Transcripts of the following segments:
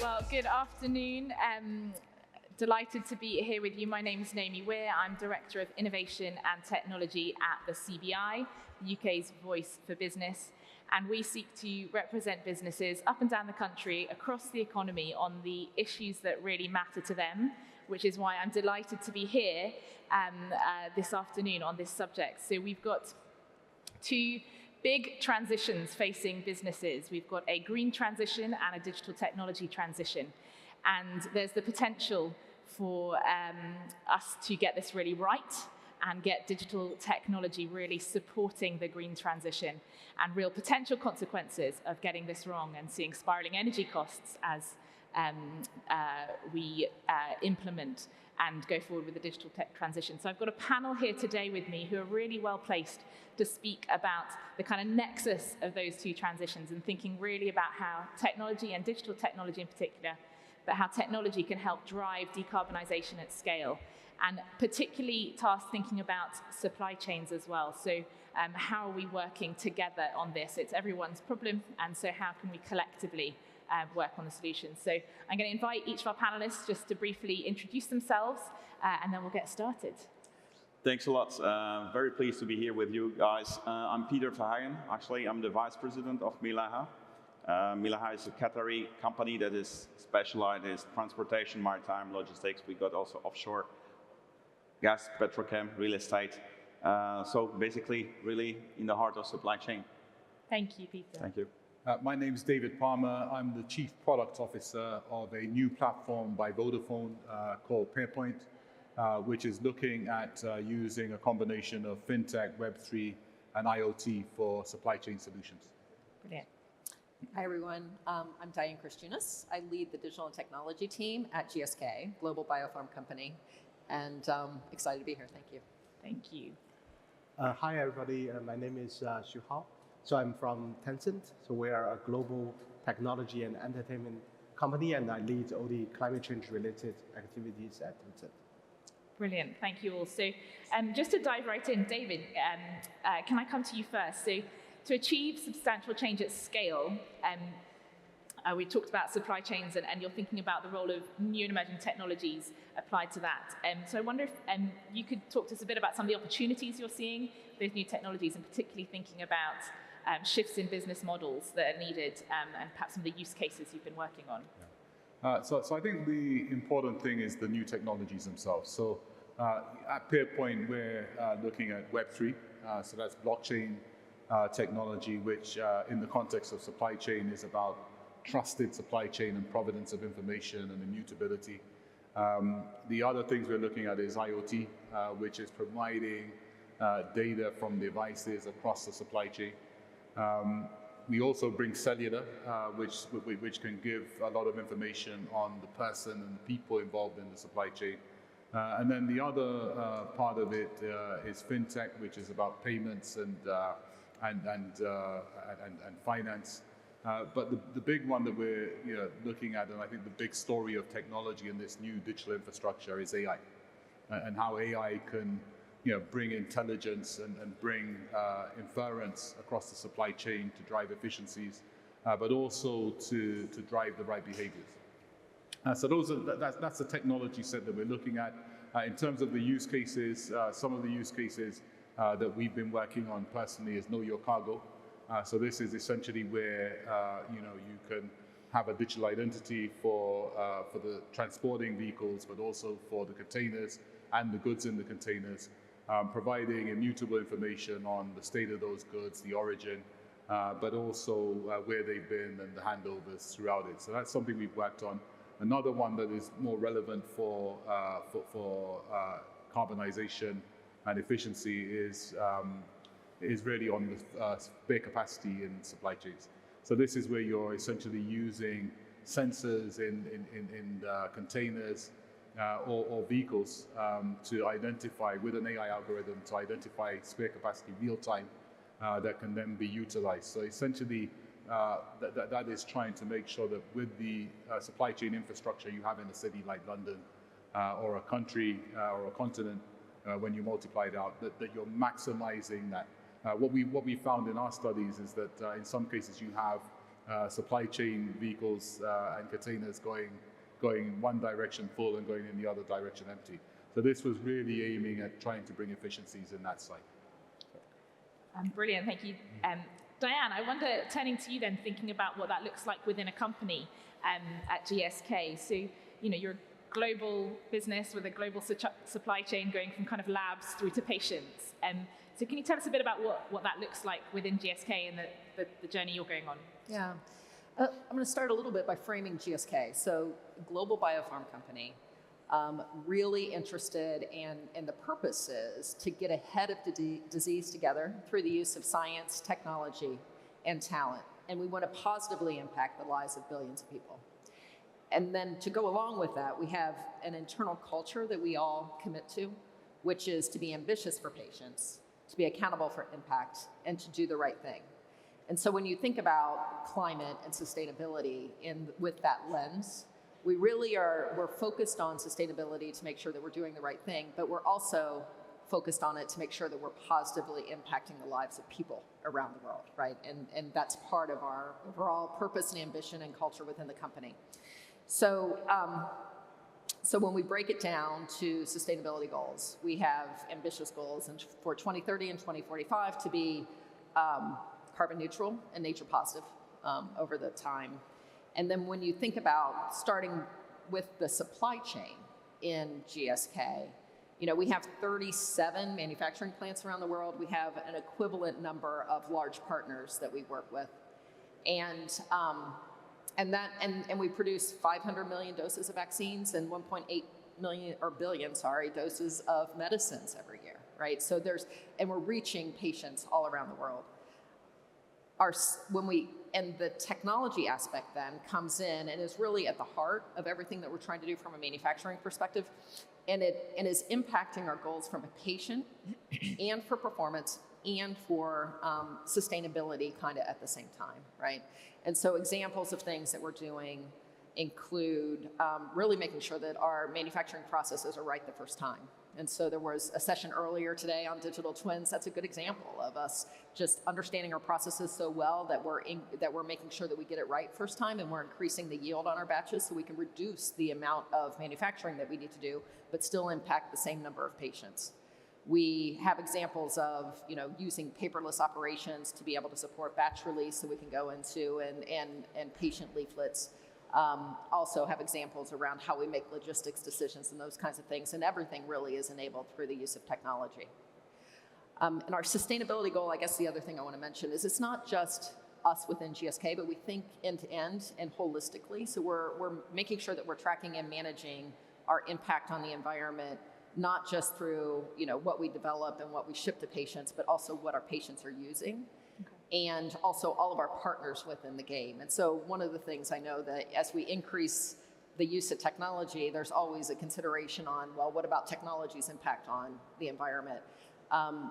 Well, good afternoon. Delighted to be here with you. My name is Naomi Weir. I'm Director of Innovation and Technology at the CBI, the UK's voice for business. And we seek to represent businesses up and down the country, across the economy, on the issues that really matter to them, which is why I'm delighted to be here this afternoon on this subject. So we've got two big transitions facing businesses. We've got a green transition and a digital technology transition. And there's the potential for us to get this really right and get digital technology really supporting the green transition, and real potential consequences of getting this wrong and seeing spiraling energy costs as we implement and go forward with the digital tech transition. So I've got a panel here today with me who are really well placed to speak about the kind of nexus of those two transitions and thinking really about how technology, and digital technology in particular, but how technology can help drive decarbonisation at scale, and particularly tasked thinking about supply chains as well. So how are we working together on this? It's everyone's problem, and so how can we collectively work on the solutions? So I'm going to invite each of our panelists just to briefly introduce themselves, and then we'll get started. Thanks a lot. Very pleased to be here with you guys. I'm Peter Verheijen. Actually, I'm the Vice President of Milaha. Milaha is a Qatari company that is specialized in transportation, maritime, logistics. We got also offshore gas, petrochem, real estate. So basically, really in the heart of supply chain. Thank you, Peter. Thank you. My name is David Palmer. I'm the Chief Product Officer of a new platform by Vodafone called Pearpoint, which is looking at using a combination of fintech, Web3, and IoT for supply chain solutions. Brilliant. Hi, everyone. I'm Diane Christianis. I lead the digital and technology team at GSK, global biopharm company, and excited to be here. Thank you. Thank you. Hi, everybody. My name is Xu Hao. So I'm from Tencent. So we are a global technology and entertainment company, and I lead all the climate change related activities at Tencent. Brilliant. Thank you all. So just to dive right in, David, can I come to you first? So to achieve substantial change at scale, we talked about supply chains, and you're thinking about the role of new and emerging technologies applied to that. So I wonder if you could talk to us a bit about some of the opportunities you're seeing, those new technologies, and particularly thinking about shifts in business models that are needed, and perhaps some of the use cases you've been working on. Yeah. So I think the important thing is the new technologies themselves. So at Pearpoint, we're looking at Web3, so that's blockchain technology, which in the context of supply chain is about trusted supply chain and provenance of information and immutability. The other things we're looking at is IoT, which is providing data from devices across the supply chain. We also bring cellular, which can give a lot of information on the person and people involved in the supply chain. And then the other part of it is fintech, which is about payments and finance. But the big one that we're looking at, and I think the big story of technology in this new digital infrastructure, is AI, and how AI can bring intelligence and bring inference across the supply chain to drive efficiencies, but also to drive the right behaviors. So that's the technology set that we're looking at. In terms of the use cases, some of the use cases that we've been working on personally is Know Your Cargo. So this is essentially where you can have a digital identity for the transporting vehicles, but also for the containers and the goods in the containers, providing immutable information on the state of those goods, the origin, but also where they've been and the handovers throughout it. So that's something we've worked on. Another one that is more relevant for carbonization and efficiency is really on the spare capacity in supply chains. So this is where you're essentially using sensors in containers or vehicles to identify, with an AI algorithm, to identify spare capacity real time that can then be utilized. So essentially, that is trying to make sure that with the supply chain infrastructure you have in a city like London or a country or a continent, when you multiply it out, that you're maximizing that. What we found in our studies is that in some cases you have supply chain vehicles and containers going one direction full and going in the other direction empty. So this was really aiming at trying to bring efficiencies in that site. Brilliant, thank you. Diane, I wonder, turning to you then, thinking about what that looks like within a company at GSK. So, you're a global business with a global supply chain going from kind of labs through to patients. So can you tell us a bit about what that looks like within GSK and the journey you're going on? Yeah. I'm going to start a little bit by framing GSK. So, global biopharm company, really interested in the purpose is to get ahead of the disease together through the use of science, technology, and talent. And we want to positively impact the lives of billions of people. And then to go along with that, we have an internal culture that we all commit to, which is to be ambitious for patients, to be accountable for impact, and to do the right thing. And so when you think about climate and sustainability with that lens, we're focused on sustainability to make sure that we're doing the right thing, but we're also focused on it to make sure that we're positively impacting the lives of people around the world, right? And that's part of our overall purpose and ambition and culture within the company. So when we break it down to sustainability goals, we have ambitious goals for 2030 and 2045 to be carbon neutral and nature positive over the time. And then when you think about starting with the supply chain in GSK, we have 37 manufacturing plants around the world. We have an equivalent number of large partners that we work with. And we produce 500 million doses of vaccines and 1.8 billion doses of medicines every year, right? So we're reaching patients all around the world. And the technology aspect then comes in and is really at the heart of everything that we're trying to do from a manufacturing perspective. And it is impacting our goals from a patient and for performance and for sustainability kind of at the same time, right? And so examples of things that we're doing include really making sure that our manufacturing processes are right the first time. And so there was a session earlier today on digital twins. That's a good example of us just understanding our processes so well that we're making sure that we get it right first time, and we're increasing the yield on our batches so we can reduce the amount of manufacturing that we need to do, but still impact the same number of patients. We have examples of using paperless operations to be able to support batch release so we can go into and patient leaflets. Also have examples around how we make logistics decisions and those kinds of things, and everything really is enabled through the use of technology. And our sustainability goal, I guess the other thing I want to mention is it's not just us within GSK, but we think end to end and holistically. So we're making sure that we're tracking and managing our impact on the environment, not just through what we develop and what we ship to patients, but also what our patients are using. And also all of our partners within the game. And so one of the things I know that as we increase the use of technology, there's always a consideration on, well, what about technology's impact on the environment?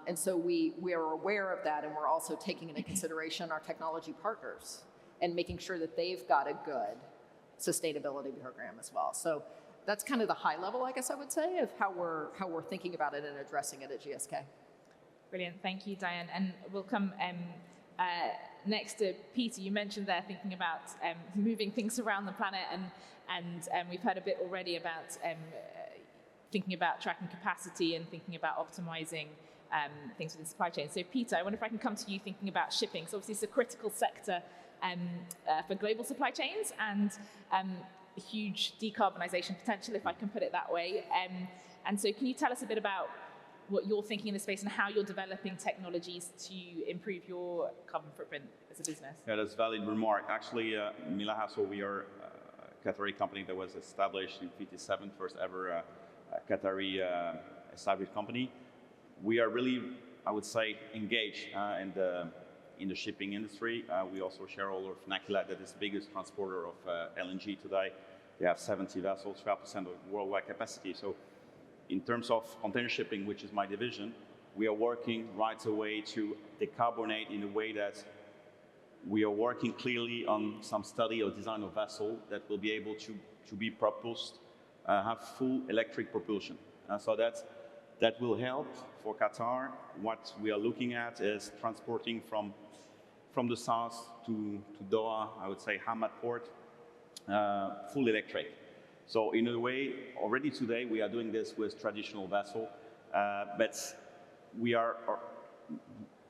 And so we are aware of that, and we're also taking into consideration our technology partners and making sure that they've got a good sustainability program as well. So that's kind of the high level, I guess I would say, of how we're thinking about it and addressing it at GSK. Brilliant, thank you, Diane. And we'll come next to Peter. You mentioned there thinking about moving things around the planet, and we've heard a bit already about thinking about tracking capacity and thinking about optimizing things within supply chain. So Peter, I wonder if I can come to you thinking about shipping. So obviously it's a critical sector for global supply chains and huge decarbonisation potential, if I can put it that way. And so can you tell us a bit about what you're thinking in this space and how you're developing technologies to improve your carbon footprint as a business? Yeah, that's a valid remark. Actually, Milaha, so we are a Qatari company that was established in 1957, first ever Qatari established company. We are really, I would say, engaged in the shipping industry. We also shareholder of Nakilat, that is the biggest transporter of LNG today. They have 70 vessels, 12% of worldwide capacity. So in terms of container shipping, which is my division, we are working right away to decarbonate in a way that we are working clearly on some study or design of vessel that will be able to be propulsed, have full electric propulsion. So that will help for Qatar. What we are looking at is transporting from from the south to Doha, I would say Hamad port, full electric. So in a way, already today we are doing this with traditional vessel, but we are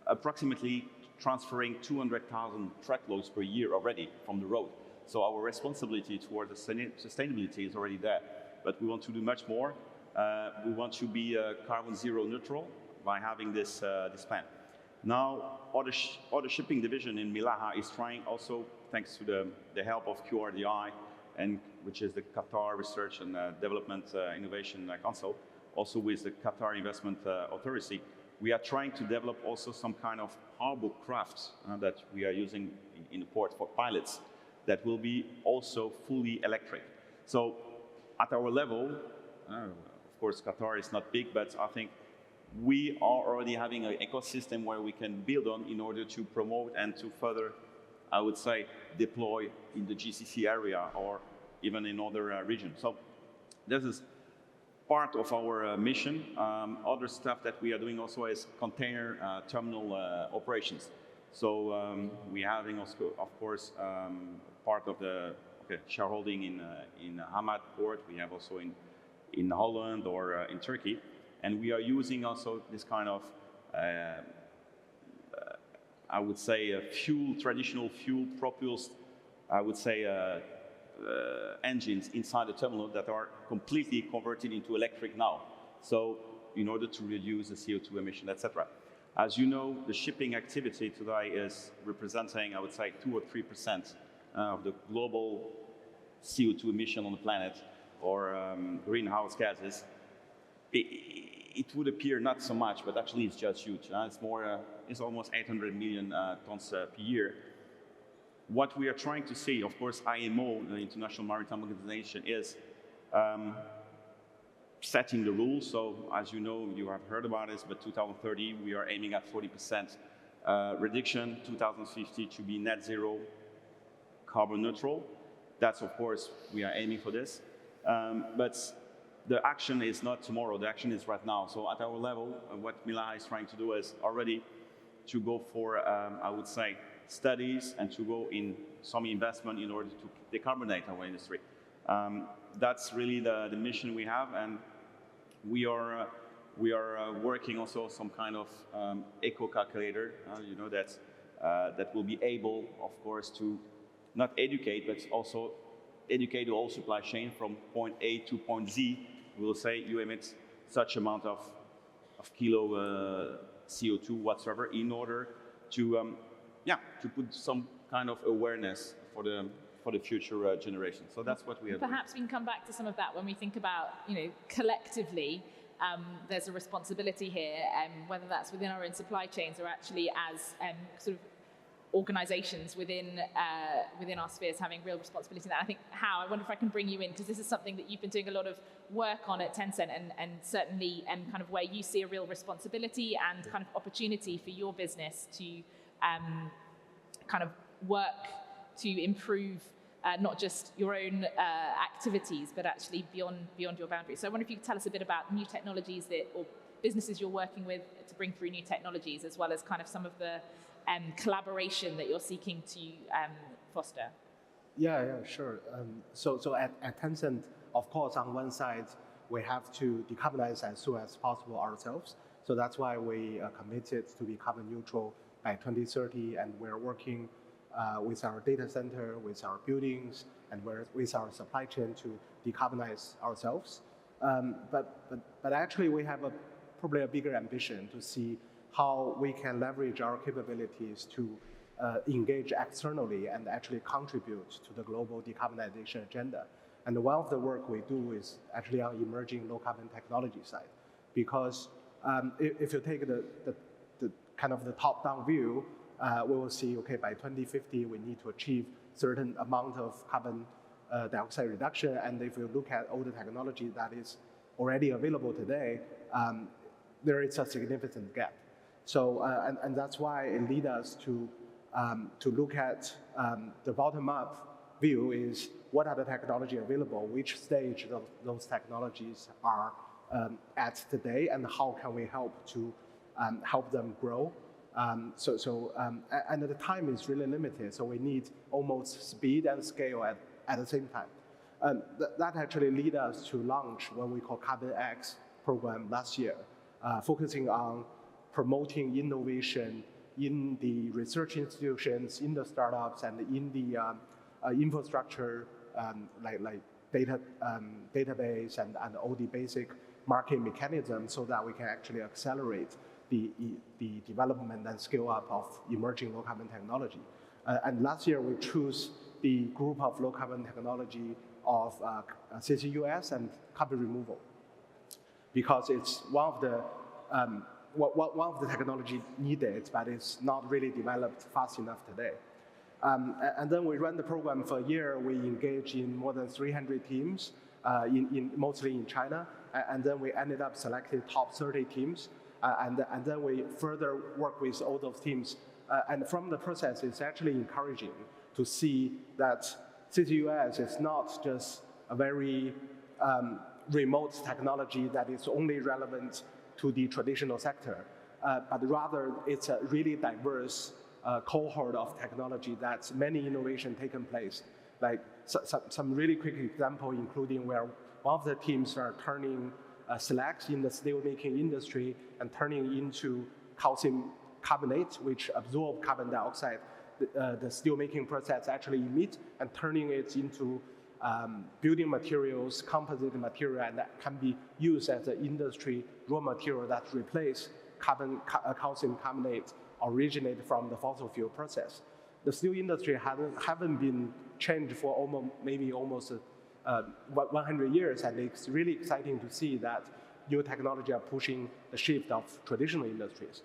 approximately transferring 200,000 truckloads per year already from the road. So our responsibility towards the sustainability is already there, but we want to do much more. We want to be carbon zero neutral by having this plan. Now, other shipping division in Milaha is trying also, thanks to the help of QRDI, and which is the Qatar Research and Development Innovation Council, also with the Qatar Investment Authority. We are trying to develop also some kind of harbor crafts that we are using in the port for pilots that will be also fully electric. So at our level, of course, Qatar is not big, but I think we are already having an ecosystem where we can build on in order to promote and to further, I would say, deploy in the GCC area or even in other regions. So this is part of our mission. Other stuff that we are doing also is container terminal operations. So we are having also, of course, part of the shareholding in Hamad port. We have also in Holland or in Turkey. And we are using also this kind of, I would say, traditional fuel propulsed, I would say, engines inside the terminal that are completely converted into electric now. So in order to reduce the CO2 emission, etc. As you know, the shipping activity today is representing, I would say, 2 or 3% of the global CO2 emission on the planet, or greenhouse gases. It would appear not so much, but actually it's just huge. It's more, it's almost 800 million tons per year. What we are trying to see, of course, IMO, the International Maritime Organization, is setting the rules. So as you know, you have heard about this, but 2030, we are aiming at 40% reduction, 2050 to be net zero carbon neutral. That's, of course, we are aiming for this. But the action is not tomorrow, the action is right now. So at our level, what Milaha is trying to do is already to go for, I would say, studies and to go in some investment in order to decarbonate our industry. That's really the mission we have, and we are working also some kind of eco calculator, you know, that will be able, of course, to not educate, but also educate the whole supply chain from point A to point Z. We will say you emit such amount of kilo CO2 whatsoever in order to to put some kind of awareness for the future generation. So that's what we are Perhaps doing. we can come back to some of that when we think about, you know, collectively, there's a responsibility here, whether that's within our own supply chains or actually as sort of organisations within our spheres having real responsibility. And I think, I wonder if I can bring you in, because this is something that you've been doing a lot of work on at Tencent, and certainly kind of where you see a real responsibility and kind of opportunity for your business to kind of work to improve not just your own activities, but actually beyond your boundaries. So I wonder if you could tell us a bit about new technologies or businesses you're working with to bring through new technologies, as well as kind of some of the collaboration that you're seeking to foster. Yeah, sure. So at Tencent, of course, on one side, we have to decarbonize as soon as possible ourselves. So that's why we are committed to be carbon neutral by 2030, and we're working with our data center, with our buildings, and with our supply chain to decarbonize ourselves. But actually, we have probably a bigger ambition to see how we can leverage our capabilities to engage externally and actually contribute to the global decarbonization agenda. And one of the work we do is actually on emerging low carbon technology side, because if you take the kind of the top-down view, we will see, okay, by 2050, we need to achieve certain amount of carbon dioxide reduction. And if you look at all the technology that is already available today, there is a significant gap. So, and that's why it leads us to look at the bottom-up view is what are the technology available, which stage those technologies are at today, and how can we help to help them grow And the time is really limited, so we need almost speed and scale at the same time. That actually led us to launch what we call Carbon X program last year, focusing on promoting innovation in the research institutions, in the startups, and in the infrastructure like database and all the basic market mechanisms, so that we can actually accelerate the development and scale up of emerging low carbon technology. And last year we chose the group of low carbon technology of CCUS and carbon removal, because it's one of the technology needed, but it's not really developed fast enough today. And then we ran the program for a year. We engaged in more than 300 teams, mostly in China. And then we ended up selecting top 30 teams. And then we further work with all those teams. And from the process, it's actually encouraging to see that CCUS is not just a very remote technology that is only relevant to the traditional sector, but rather it's a really diverse cohort of technology that's many innovation taken place. Like some really quick example, including where one of the teams are turning slags in the steelmaking industry and turning into calcium carbonate, which absorb carbon dioxide. The steelmaking process actually emit and turning it into building materials, composite material, and that can be used as an industry raw material that replace calcium carbonate originated from the fossil fuel process. The steel industry haven't been changed for almost 100 years, and it's really exciting to see that new technology are pushing the shift of traditional industries.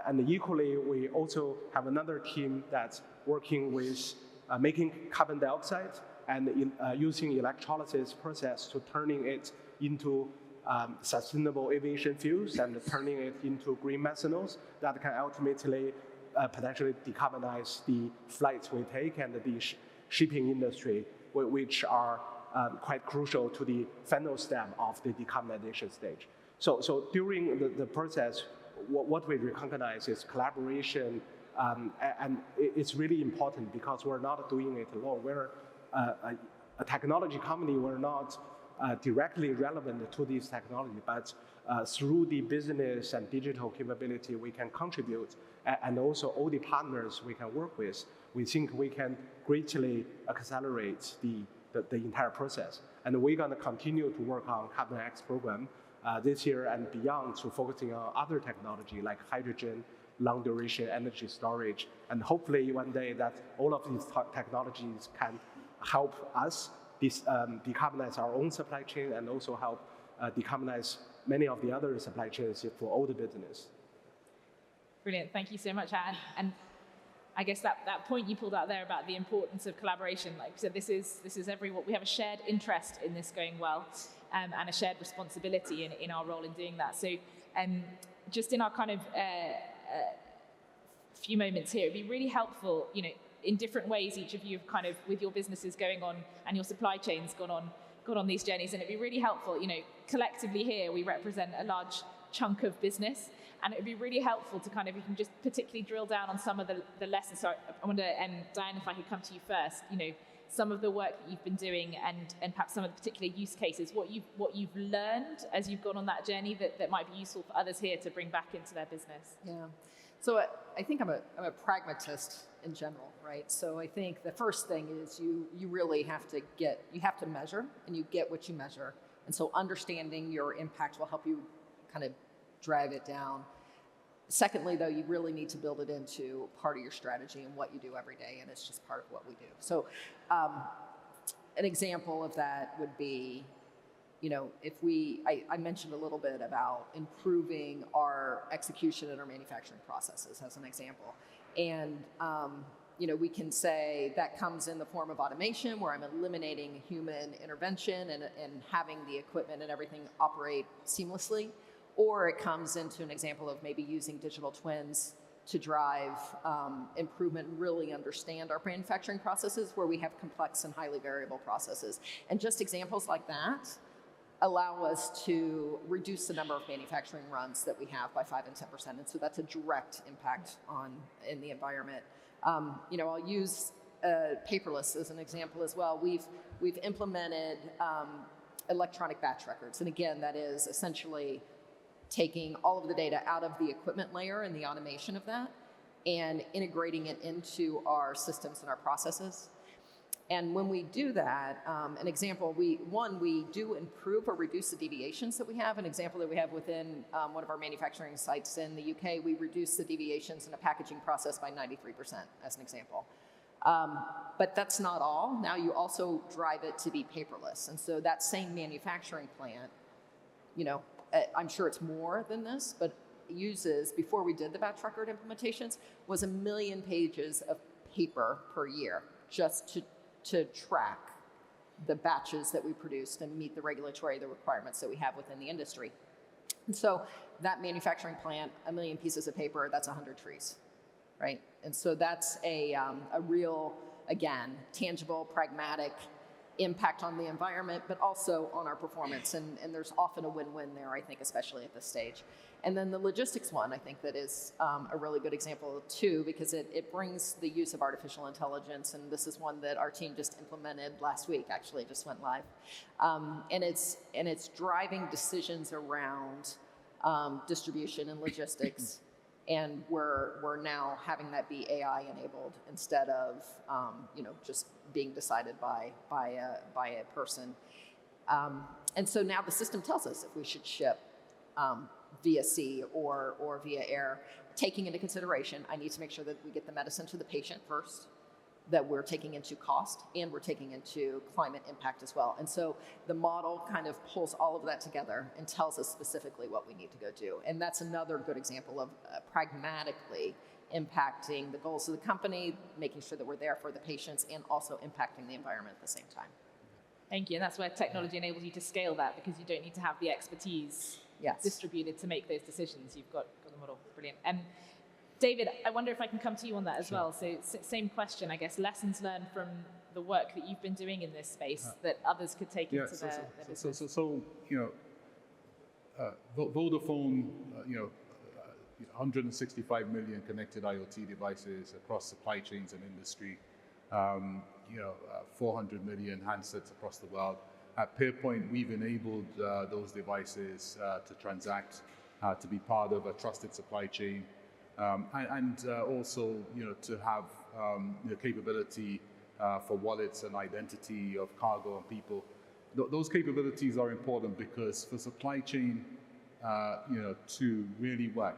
And equally, we also have another team that's working with making carbon dioxide and using electrolysis process to turning it into sustainable aviation fuels and turning it into green methanols that can ultimately potentially decarbonize the flights we take and the shipping industry, which are quite crucial to the final step of the decarbonization stage. So during the process, what we recognize is collaboration, and it's really important because we're not doing it alone. We're a technology company. We're not directly relevant to this technology, but through the business and digital capability we can contribute, and also all the partners we can work with, we think we can greatly accelerate the entire process. And we're going to continue to work on Carbon X program this year and beyond, to focusing on other technology like hydrogen, long duration energy storage, and hopefully one day that all of these technologies can help us decarbonize our own supply chain and also help decarbonize many of the other supply chains for all the business. Brilliant, thank you so much, Anne. And I guess that point you pulled out there about the importance of collaboration, like you said, this is everyone. We have a shared interest in this going well, and a shared responsibility in our role in doing that. So just in our kind of few moments here, it'd be really helpful, in different ways, each of you have kind of, with your businesses going on and your supply chains gone on these journeys, and it'd be really helpful, collectively here we represent a large chunk of business, and it would be really helpful to kind of, you can just particularly drill down on some of the lessons. So I wonder, Diane, if I could come to you first, some of the work that you've been doing and perhaps some of the particular use cases, what you've learned as you've gone on that journey that might be useful for others here to bring back into their business. Yeah, so I think I'm a pragmatist in general, right? So I think the first thing is you really have to measure, and you get what you measure. And so understanding your impact will help you kind of drive it down. Secondly, though, you really need to build it into part of your strategy and what you do every day, and it's just part of what we do. So an example of that would be, if I mentioned a little bit about improving our execution and our manufacturing processes as an example. And we can say that comes in the form of automation, where I'm eliminating human intervention and having the equipment and everything operate seamlessly. Or it comes into an example of maybe using digital twins to drive improvement and really understand our manufacturing processes, where we have complex and highly variable processes. And just examples like that allow us to reduce the number of manufacturing runs that we have by 5 and 10%. And so that's a direct impact in the environment. I'll use paperless as an example as well. We've implemented electronic batch records. And again, that is essentially taking all of the data out of the equipment layer and the automation of that and integrating it into our systems and our processes. And when we do that, an example, we do improve or reduce the deviations that we have. An example that we have within one of our manufacturing sites in the UK, we reduce the deviations in a packaging process by 93%, as an example. But that's not all. Now you also drive it to be paperless. And so that same manufacturing plant, I'm sure it's more than this, but uses, before we did the batch record implementations, was 1 million pages of paper per year just to track the batches that we produced and meet the requirements that we have within the industry. And so that manufacturing plant, 1 million pieces of paper, that's 100 trees, right? And so that's a real, again, tangible, pragmatic impact on the environment, but also on our performance. And there's often a win-win there, I think, especially at this stage. And then the logistics one, I think that is a really good example too, because it brings the use of artificial intelligence. And this is one that our team just implemented last week, actually, it just went live. And it's driving decisions around distribution and logistics. And we're now having that be AI enabled instead of just being decided by a person. And so now the system tells us if we should ship via sea or via air, taking into consideration, I need to make sure that we get the medicine to the patient first, that we're taking into cost, and we're taking into climate impact as well. And so the model kind of pulls all of that together and tells us specifically what we need to go do. And that's another good example of pragmatically impacting the goals of the company, making sure that we're there for the patients, and also impacting the environment at the same time. Thank you. And that's where technology enables you to scale that, because you don't need to have the expertise distributed to make those decisions. You've got the model. Brilliant. And David, I wonder if I can come to you on that as well. So same question, I guess, lessons learned from the work that you've been doing in this space that others could take into their business. Vodafone, 165 million connected IoT devices across supply chains and industry, 400 million handsets across the world. At Peerpoint, we've enabled those devices to transact, to be part of a trusted supply chain, and also to have the capability for wallets and identity of cargo and people. Those capabilities are important because for supply chain to really work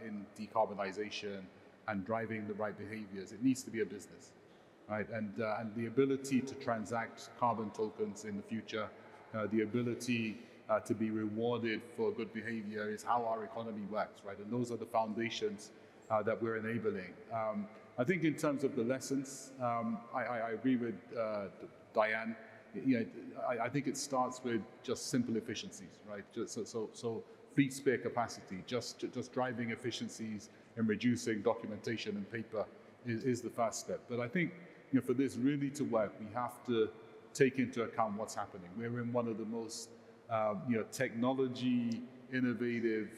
in decarbonization and driving the right behaviors, it needs to be a business. Right, and the ability to transact carbon tokens in the future, the ability to be rewarded for good behavior is how our economy works, right? And those are the foundations that we're enabling. I think in terms of the lessons, I agree with Diane. I think it starts with just simple efficiencies, right? So fleet spare capacity, just driving efficiencies and reducing documentation and paper is the first step. But I think for this really to work, we have to take into account what's happening. We're in one of the most technology innovative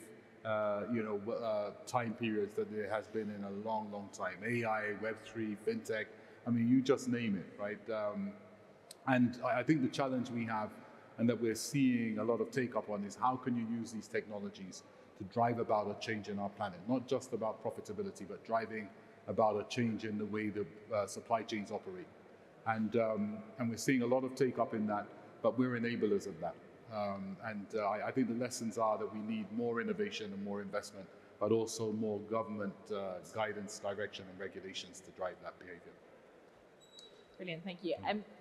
time periods that there has been in a long, long time. AI, Web3, fintech, I mean, you just name it, right? And I think the challenge we have and that we're seeing a lot of take up on is how can you use these technologies to drive about a change in our planet, not just about profitability, but driving about a change in the way the supply chains operate. And we're seeing a lot of take up in that, but we're enablers of that. I think the lessons are that we need more innovation and more investment, but also more government guidance, direction, and regulations to drive that behavior. Brilliant, thank you.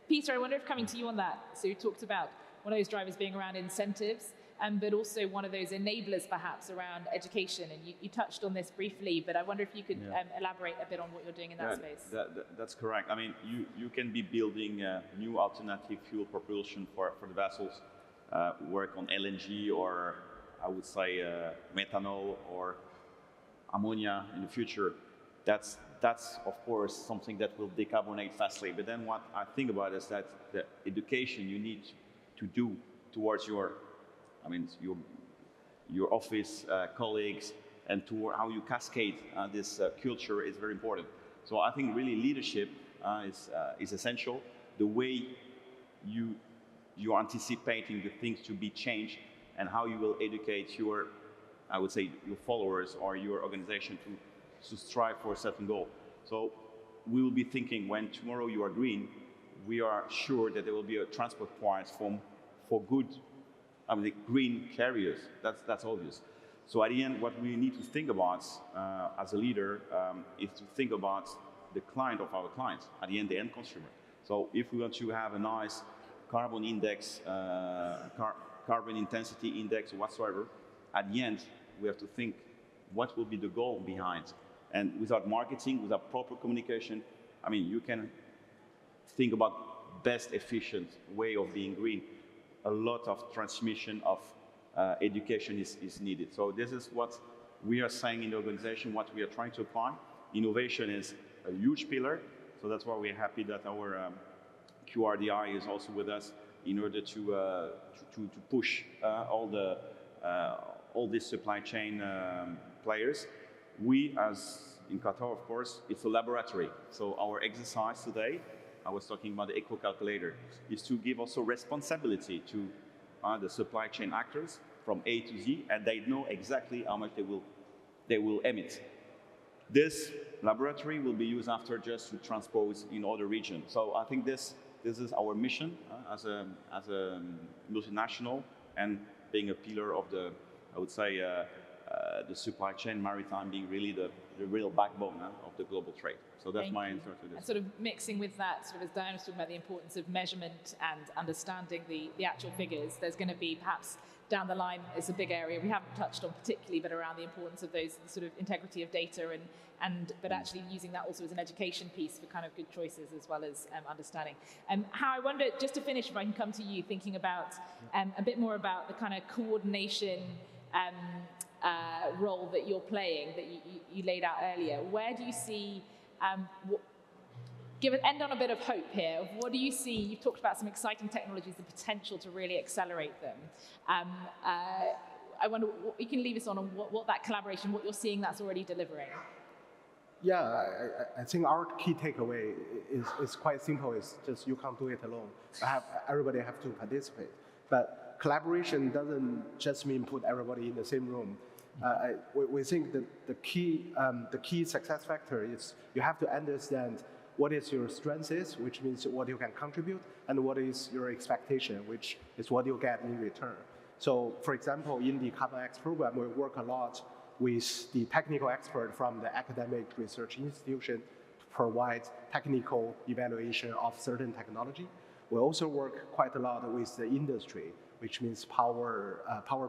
Peter, I wonder if coming to you on that, so you talked about one of those drivers being around incentives, but also one of those enablers perhaps around education. And you touched on this briefly, but I wonder if you could elaborate a bit on what you're doing in that space. That's correct. I mean, you can be building new alternative fuel propulsion for the vessels, work on LNG or I would say methanol or ammonia in the future. That's of course something that will decarbonate fastly. But then what I think about is that the education you need to do towards your, I mean, your office colleagues, and to how you cascade this culture is very important. So I think really leadership is essential. The way you're anticipating the things to be changed and how you will educate your, I would say, your followers or your organization to strive for a certain goal. So we will be thinking when tomorrow you are green, we are sure that there will be a transport point for good, I mean, green carriers. That's obvious. So at the end, what we need to think about as a leader is to think about the client of our clients, at the end, the end consumer. So if we want to have a nice carbon index, carbon intensity index, whatsoever, at the end, we have to think what will be the goal behind. And without marketing, without proper communication, I mean, you can think about best efficient way of being green. A lot of transmission of education is needed. So this is what we are saying in the organization, what we are trying to apply. Innovation is a huge pillar, so that's why we're happy that our QRDI is also with us in order to push all these supply chain players. We, as in Qatar, of course, it's a laboratory. So our exercise today, I was talking about the eco calculator, is to give also responsibility to the supply chain actors from A to Z, and they know exactly how much they will emit. This laboratory will be used after just to transpose in other regions. So I think this is our mission as a multinational, and being a pillar of the, I would say, the supply chain, maritime being really the real backbone of the global trade. So that's my answer to this. And sort of mixing with that, sort of as Diana was talking about the importance of measurement and understanding the actual figures, there's going to be perhaps down the line, it's a big area we haven't touched on particularly, but around the importance of those sort of integrity of data but actually using that also as an education piece for kind of good choices as well as understanding. How I wonder, just to finish, if I can come to you, thinking about a bit more about the kind of coordination role that you're playing that you laid out earlier. Where do you see, end on a bit of hope here, of what do you see? You've talked about some exciting technologies, the potential to really accelerate them. I wonder what you can leave us on what that collaboration, what you're seeing that's already delivering. Yeah, I think our key takeaway is quite simple. It's just you can't do it alone. Everybody have to participate. But collaboration doesn't just mean put everybody in the same room. We think that the key success factor is you have to understand what is your strength is, which means what you can contribute, and what is your expectation, which is what you get in return. So, for example, in the Carbon X program, we work a lot with the technical expert from the academic research institution to provide technical evaluation of certain technology. We also work quite a lot with the industry, which means power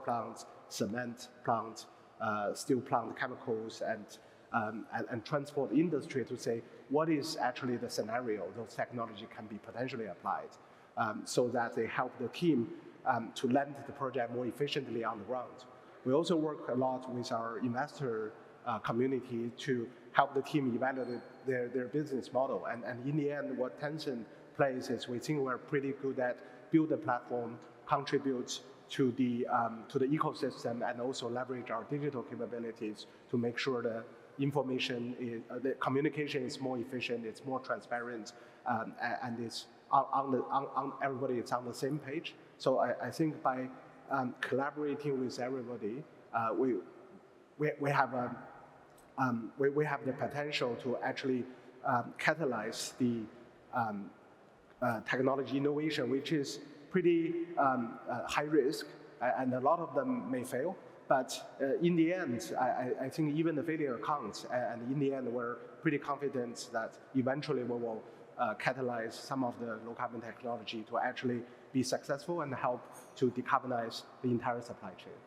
plants, cement plants, steel plant, chemicals, and transport industry to say what is actually the scenario those technology can be potentially applied, so that they help the team to land the project more efficiently on the ground. We also work a lot with our investor community to help the team evaluate their business model. And in the end, what Tencent plays is we think we're pretty good at build a platform, contribute to the ecosystem, and also leverage our digital capabilities to make sure the the communication is more efficient, it's more transparent, and it's everybody is on the same page. So I think by collaborating with everybody, we have the potential to actually catalyze the technology innovation, which is pretty high risk, and a lot of them may fail. But in the end, I think even the failure counts, and in the end, we're pretty confident that eventually we will catalyze some of the low carbon technology to actually be successful and help to decarbonize the entire supply chain.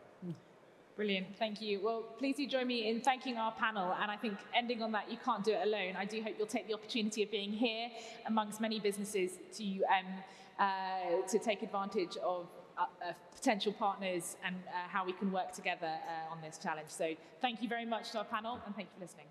Brilliant, thank you. Well, please do join me in thanking our panel, and I think ending on that, you can't do it alone. I do hope you'll take the opportunity of being here amongst many businesses to take advantage of potential partners and how we can work together on this challenge. So thank you very much to our panel, and thank you for listening.